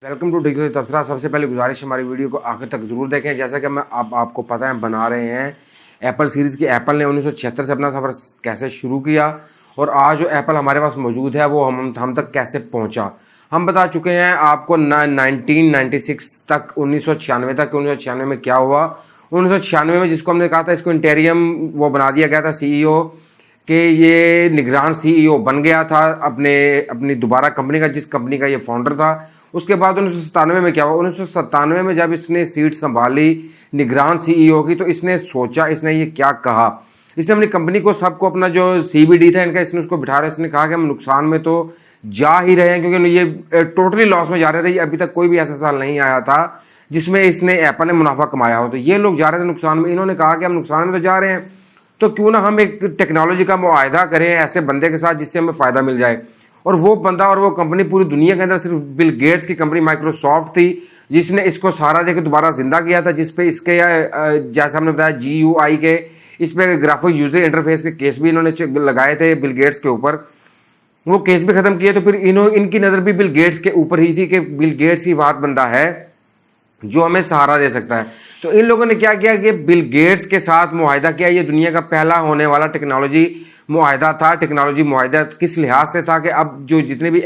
Welcome to digital तबसरा। सबसे पहले गुजारिश हमारी वीडियो को आखिर तक जरूर देखें। जैसा कि मैं आपको पता है बना रहे हैं एप्पल सीरीज़ की। एप्पल ने 1976 से अपना सफ़र कैसे शुरू किया और आज जो एप्पल हमारे पास मौजूद है वो हम तक कैसे पहुंचा। हम बता चुके हैं आपको 1996 तक, 1996 तक। 1996 में क्या हुआ? 1996 में जिसको हमने कहा था इसको इंटेरियम वो बना दिया गया था सीईओ कि ये निगरान सीईओ बन गया था अपनी दोबारा कंपनी का, जिस कंपनी का ये फाउंडर था। उसके बाद 1997 में क्या हुआ? 1997 में जब इसने सीट संभाली निगरान सीईओ की, तो इसने सोचा, इसने ये क्या कहा, इसने अपनी कंपनी को सबको अपना जो सीबीडी था इनका, इसने उसको बिठा रहा, इसने कहा कि हम नुकसान में तो जा ही रहे हैं क्योंकि ये टोटली लॉस में जा रहे थे। ये अभी तक कोई भी ऐसा साल नहीं आया था जिसमें इसने एप्पल ने मुनाफा कमाया हो। तो ये लोग जा रहे थे नुकसान में। इन्होंने कहा कि हम नुकसान में तो जा रहे हैं, तो क्यों ना हम एक टेक्नोलॉजी का मुआहदा करें ऐसे बंदे के साथ जिससे हमें फ़ायदा मिल जाए। और वो बंदा और वो कंपनी पूरी दुनिया के अंदर सिर्फ बिल गेट्स की कंपनी माइक्रोसॉफ्ट थी जिसने इसको सहारा देकर दोबारा जिंदा किया था। जिसपे इसके जैसे हमने बताया GUI के, इस पे ग्राफिक यूजर इंटरफेस के केस भी इन्होंने लगाए थे बिल गेट्स के ऊपर। वो केस भी खत्म किए। तो फिर इनकी नज़र भी बिल गेट्स के ऊपर ही थी कि बिल गेट्स ही वह बंदा है जो हमें सहारा दे सकता है। तो इन लोगों ने क्या किया कि बिल गेट्स के साथ मुआहदा किया। ये दुनिया का पहला होने वाला टेक्नोलॉजी मुआहदा था। टेक्नोलॉजी मुआहदा किस लिहाज से था कि अब जो जितने भी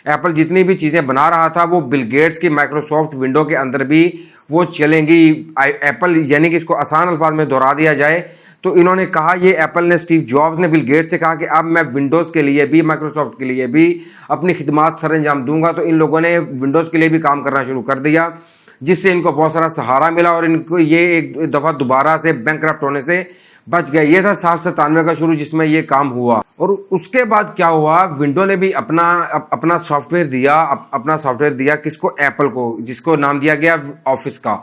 एप्पल जितनी भी चीज़ें बना रहा था वो बिल गेट्स की माइक्रोसॉफ्ट विंडो के अंदर भी वो चलेंगी। एप्पल यानी कि इसको आसान अल्फाज में दोहरा दिया जाए तो इन्होंने कहा, ये एप्पल ने, स्टीव जॉब्स ने बिल गेट्स से कहा कि अब मैं विंडोज़ के लिए भी, माइक्रोसॉफ्ट के लिए भी अपनी खिदमात सर अंजाम दूंगा। तो इन लोगों ने विंडोज़ के लिए भी काम करना शुरू कर दिया, जिससे इनको बहुत सारा सहारा मिला और इनको ये एक दफ़ा दोबारा से बैंकक्रप्ट होने से बच गया। ये था साल 97 का शुरू जिसमें ये काम हुआ। और उसके बाद क्या हुआ? विंडो ने भी अपना सॉफ्टवेयर दिया, अपना सॉफ्टवेयर दिया किसको? एप्पल को, जिसको नाम दिया गया ऑफिस का।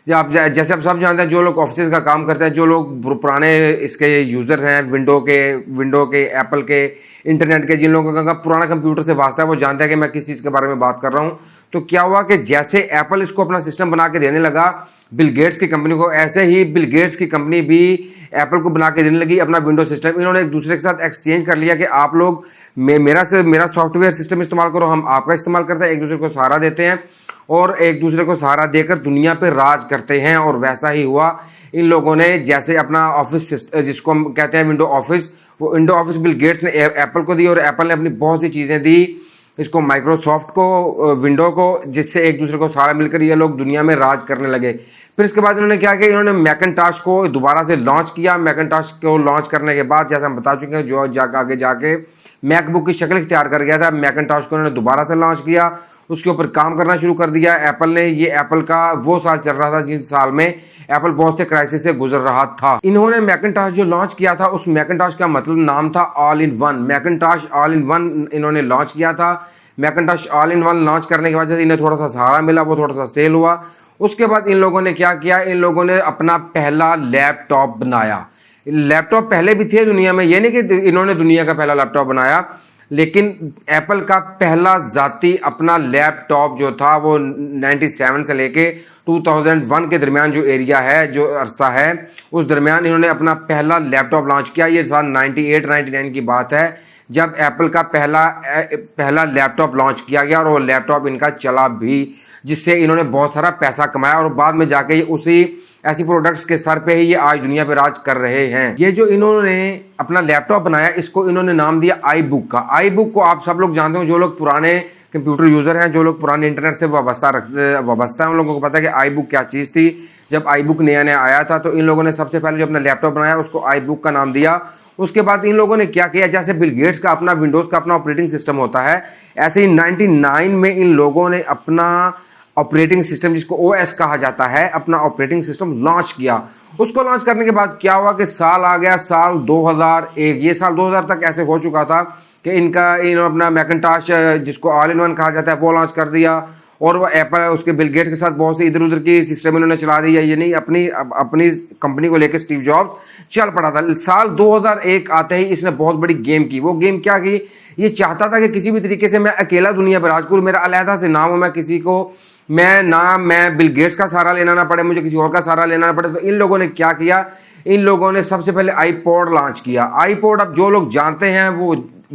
जैसे आप सब जानते हैं, जो लोग ऑफिस का काम करते हैं, जो लोग पुराने इसके यूजर हैं विंडो के एप्पल के इंटरनेट के, जिन लोगों का पुराना कंप्यूटर से वास्ता है वो जानते हैं कि मैं किस चीज़ के बारे में बात कर रहा हूँ। तो क्या हुआ कि जैसे एप्पल इसको अपना सिस्टम बना के देने लगा बिल गेट्स की कंपनी को, ऐसे ही बिल गेट्स की कंपनी भी एप्पल को बना के देने लगी अपना विंडो सिस्टम। इन्होंने एक दूसरे के साथ एक्सचेंज कर लिया कि आप लोग मेरा सॉफ्टवेयर सिस्टम इस्तेमाल करो, हम आपका इस्तेमाल करते हैं, एक दूसरे को सहारा देते हैं और एक दूसरे को सहारा देकर दुनिया पे राज करते हैं। और वैसा ही हुआ। इन लोगों ने जैसे अपना ऑफिस जिसको हम कहते हैं विंडो ऑफिस, वो विंडो ऑफिस बिल गेट्स ने एप्पल को दी और एप्पल ने अपनी बहुत सी चीज़ें दी इसको, माइक्रोसॉफ्ट को, विंडो को, जिससे एक दूसरे को सहारा मिलकर ये लोग दुनिया में राज करने लगे। फिर इसके बाद इन्होंने क्या किया? इन्होंने मैकिन्टॉश को दोबारा से लॉन्च किया। मैकिन्टॉश को लॉन्च करने के बाद, जैसे हम बता चुके हैं, जो आगे जाके मैकबुक की शक्ल इख्तियार कर गया था, मैकिन्टॉश को इन्होंने दोबारा से लॉन्च किया, उसके ऊपर काम करना शुरू कर दिया एप्पल ने। ये एप्पल का वो साल चल रहा था जिस साल में एप्पल बहुत से क्राइसिस से गुजर रहा था। इन्होंने मैकिन्टॉश जो लॉन्च किया था, उस मैकिन्टॉश का मतलब नाम था all in one. Macintosh all in one इन्होंने लॉन्च किया था। Macintosh all in one launch करने के बाद जैसे इन्हें थोड़ा सा सहारा मिला, वो थोड़ा सा सेल हुआ। उसके बाद इन लोगों ने क्या किया? इन लोगों ने अपना पहला लैपटॉप बनाया। लैपटॉप पहले भी थे दुनिया में, ये नहीं कि इन्होंने दुनिया का पहला लैपटॉप बनाया, लेकिन एप्पल का पहला जाती अपना लैपटॉप जो था वो 97 से लेके 2001 के दरमियान जो एरिया है, जो अरसा है, उस दरमियान इन्होंने अपना पहला लैपटॉप लॉन्च किया। ये साल 98-99 की बात है जब एप्पल का पहला लैपटॉप लॉन्च किया गया और वो लैपटॉप इनका चला भी, जिससे इन्होंने बहुत सारा पैसा कमाया और बाद में जाके उसी ऐसी प्रोडक्ट्स के सर पे ही ये आज दुनिया पे राज कर रहे हैं। ये जो इन्होंने अपना लैपटॉप बनाया, इसको इन्होंने नाम दिया iBook का। iBook को आप सब लोग जानते हो, जो लोग पुराने कंप्यूटर यूजर हैं, जो लोग पुराने इंटरनेट से वाबस्ता है, उन लोगों को पता है कि iBook क्या चीज़ थी। जब iBook नया आया था तो इन लोगों ने सबसे पहले जो अपना लैपटॉप बनाया उसको iBook का नाम दिया। उसके बाद इन लोगों ने क्या किया? जैसे बिल गेट्स का अपना विंडोज़ का अपना ऑपरेटिंग सिस्टम होता है, ऐसे ही 99 में इन लोगों ने अपना ऑपरेटिंग सिस्टम, जिसको OS कहा जाता है, अपना ऑपरेटिंग सिस्टम लॉन्च किया। उसको लॉन्च करने के बाद क्या हुआ कि साल आ गया, साल 2001। ये साल 2000 तक ऐसे हो चुका था कि इन्होंने अपना मैकिन्टॉश, जिसको ऑल इन वन कहा जाता है, वो लॉन्च कर दिया। और वो एप्पल उसके बिल गेट्स के साथ बहुत सी इधर उधर की सिस्टम इन्होंने चला दी है। ये नहीं, अपनी कंपनी को लेकर स्टीव जॉब्स चल पड़ा था। साल 2001 आते ही इसने बहुत बड़ी गेम की। वो गेम क्या की? ये चाहता था कि किसी भी तरीके से मैं अकेला दुनिया पर राज करूं, मेरा अलहदा से नाम हो, मैं किसी को मैं बिल गेट्स का सहारा लेना ना पड़े, मुझे किसी और का सहारा लेना ना पड़े। तो इन लोगों ने क्या किया? इन लोगों ने सबसे पहले आईपॉड लॉन्च किया। आईपॉड अब जो लोग जानते हैं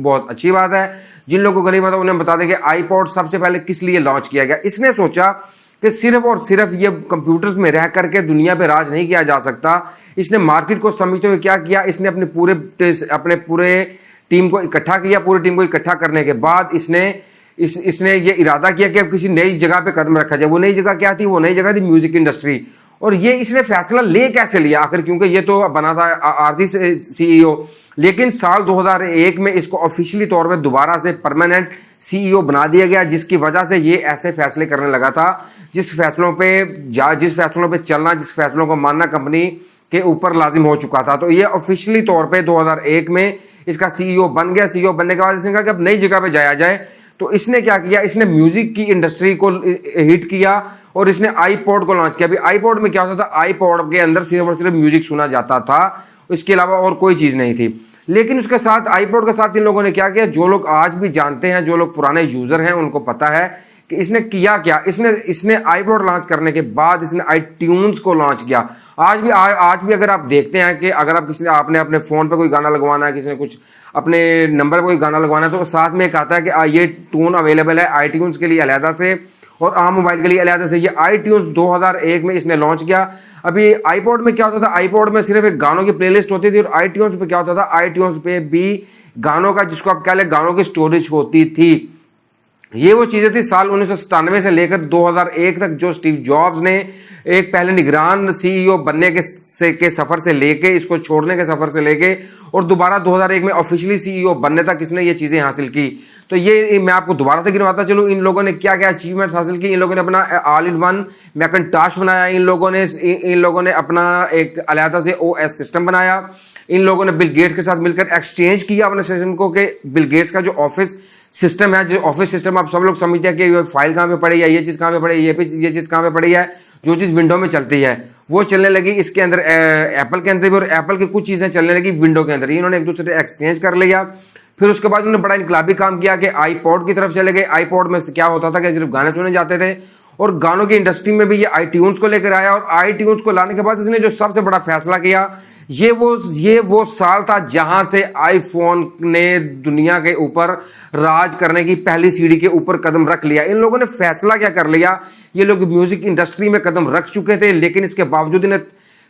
बहुत अच्छी बात है। जिन लोगों को नहीं पता उन्हें बता दें कि आईपॉड सबसे पहले किस लिए लॉन्च किया गया। इसने सोचा कि सिर्फ और सिर्फ ये कंप्यूटर्स में रह करके दुनिया पे राज नहीं किया जा सकता। इसने मार्केट को समझते हुए क्या किया, इसने अपने पूरे टीम को इकट्ठा किया। पूरी टीम को इकट्ठा करने के बाद इसने ये इरादा किया कि अब किसी नई जगह पे कदम रखा जाए। वो नई जगह क्या थी? वो नई जगह थी म्यूजिक इंडस्ट्री। और ये इसने फैसला ले कैसे लिया आखिर, क्योंकि ये तो बना था आरजी सीईओ, लेकिन साल 2001 में इसको ऑफिशियली तौर पे दोबारा से परमानेंट सीईओ बना दिया गया, जिसकी वजह से ये ऐसे फैसले करने लगा था जिस फैसलों पे चलना, जिस फैसलों को मानना कंपनी के ऊपर लाजिम हो चुका था। तो ये ऑफिशियली तौर पे 2001 में इसका सीईओ बन गया। सीईओ बनने के बाद इसने कहा कि अब नई जगह पे जाया जाए। तो इसने क्या किया, इसने म्यूजिक की इंडस्ट्री को हिट किया और इसने आईपॉड को लॉन्च किया। अभी आईपॉड में क्या होता था, आईपॉड के अंदर सिर्फ और सिर्फ म्यूजिक सुना जाता था, इसके अलावा और कोई चीज नहीं थी। लेकिन उसके साथ आईपॉड के साथ इन लोगों ने क्या किया, जो लोग आज भी जानते हैं, जो लोग पुराने यूजर हैं, उनको पता है कि इसने किया क्या। इसने आईपॉड लॉन्च करने के बाद इसने आईट्यून्स को लॉन्च किया। आज भी अगर आप देखते हैं कि अगर आपने अपने फोन पे कोई गाना लगवाना है, किसी ने कुछ अपने नंबर पे कोई गाना लगवाना है, तो साथ में एक आता है कि ये टून अवेलेबल है आईट्यून्स के लिए अलहदा से और आम मोबाइल के लिए अलहदा से। ये आईट्यून्स 2001 में इसने लॉन्च किया। अभी आईपॉड में क्या होता था, आईपॉड में सिर्फ एक गानों की प्लेलिस्ट होती थी और आईट्यून्स पे क्या होता था, आईट्यून्स पे भी गानों का, जिसको आप कह लें, गानों की स्टोरेज होती थी। ये वो चीजें थी साल 1997 से लेकर 2001 तक, जो स्टीव जॉब्स ने एक पहले निगरान सीईओ बनने के सफर से लेके, इसको छोड़ने के सफर से लेके और दोबारा 2001 में ऑफिशियली सीईओ बनने तक इसने ये चीजें हासिल की। तो ये मैं आपको दोबारा से गिनवाता चलूं, इन लोगों ने क्या क्या अचीवमेंट्स हासिल की। इन लोगों ने अपना ऑल इन वन मैकिंटॉश बनाया। इन लोगों ने अपना एक अलहदा से ओएस सिस्टम बनाया। इन लोगों ने बिल गेट्स के साथ मिलकर एक्सचेंज किया अपने सिस्टम को, कि बिल गेट्स का जो ऑफिस सिस्टम है, जो ऑफिस सिस्टम आप सब लोग समझते हैं कि फाइल कहाँ पे पड़ी है, ये चीज कहाँ पे पड़ी है, ये चीज कहाँ पे पड़ी है, जो चीज विंडो में चलती है वो चलने लगी इसके अंदर, एप्पल के अंदर भी, और एप्पल की कुछ चीजें चलने लगी विंडो के अंदर। इन्होंने एक दूसरे से एक्सचेंज कर लिया। फिर उसके बाद उन्होंने बड़ा इनकलाबी काम किया कि आईपॉड की तरफ चले गए। आईपॉड में क्या होता था कि सिर्फ गाने सुने जाते थे, और गानों की इंडस्ट्री में भी ये आईट्यून्स को लेकर आया। और आईट्यून्स को लाने के बाद इसने जो सबसे बड़ा फैसला किया, ये वो साल था जहां से आईफोन ने दुनिया के ऊपर राज करने की पहली सीढ़ी के ऊपर कदम रख लिया। इन लोगों ने फैसला क्या कर लिया, ये लोग म्यूजिक इंडस्ट्री में कदम रख चुके थे, लेकिन इसके बावजूद इन्हें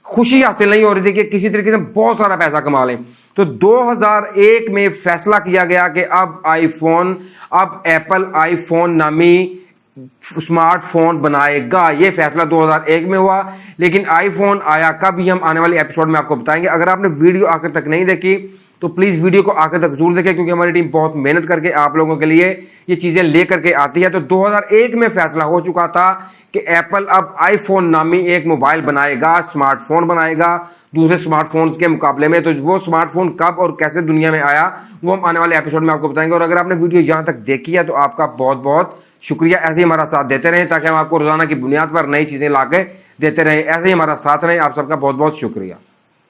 खुशी हासिल नहीं हो रही थी कि किसी तरीके से बहुत सारा पैसा कमा लें। तो 2001 में फैसला किया गया कि अब एप्पल आईफोन नामी स्मार्टफोन बनाएगा। ये फैसला 2001 में हुआ, लेकिन आईफोन आया कब, ये हम आने वाले एपिसोड में आपको बताएंगे। अगर आपने वीडियो आखिर तक नहीं देखी तो प्लीज वीडियो को आखिर तक जरूर देखें, क्योंकि हमारी टीम बहुत मेहनत करके आप लोगों के लिए ये चीजें लेकर के आती है। तो 2001 में फैसला हो चुका था कि एप्पल अब आईफोन नामी एक मोबाइल बनाएगा, स्मार्टफोन बनाएगा दूसरे स्मार्टफोन्स के मुकाबले में। तो वो स्मार्टफोन कब और कैसे दुनिया में आया, वो हम आने वाले एपिसोड में आपको बताएंगे। और अगर आपने वीडियो यहां तक देखी है तो आपका बहुत बहुत शुक्रिया। ऐसे ही हमारा साथ देते रहें ताकि हम आपको रोजाना की बुनियाद पर नई चीजें लाके देते रहें। ऐसे ही हमारा साथ रहें। आप सबका बहुत बहुत शुक्रिया।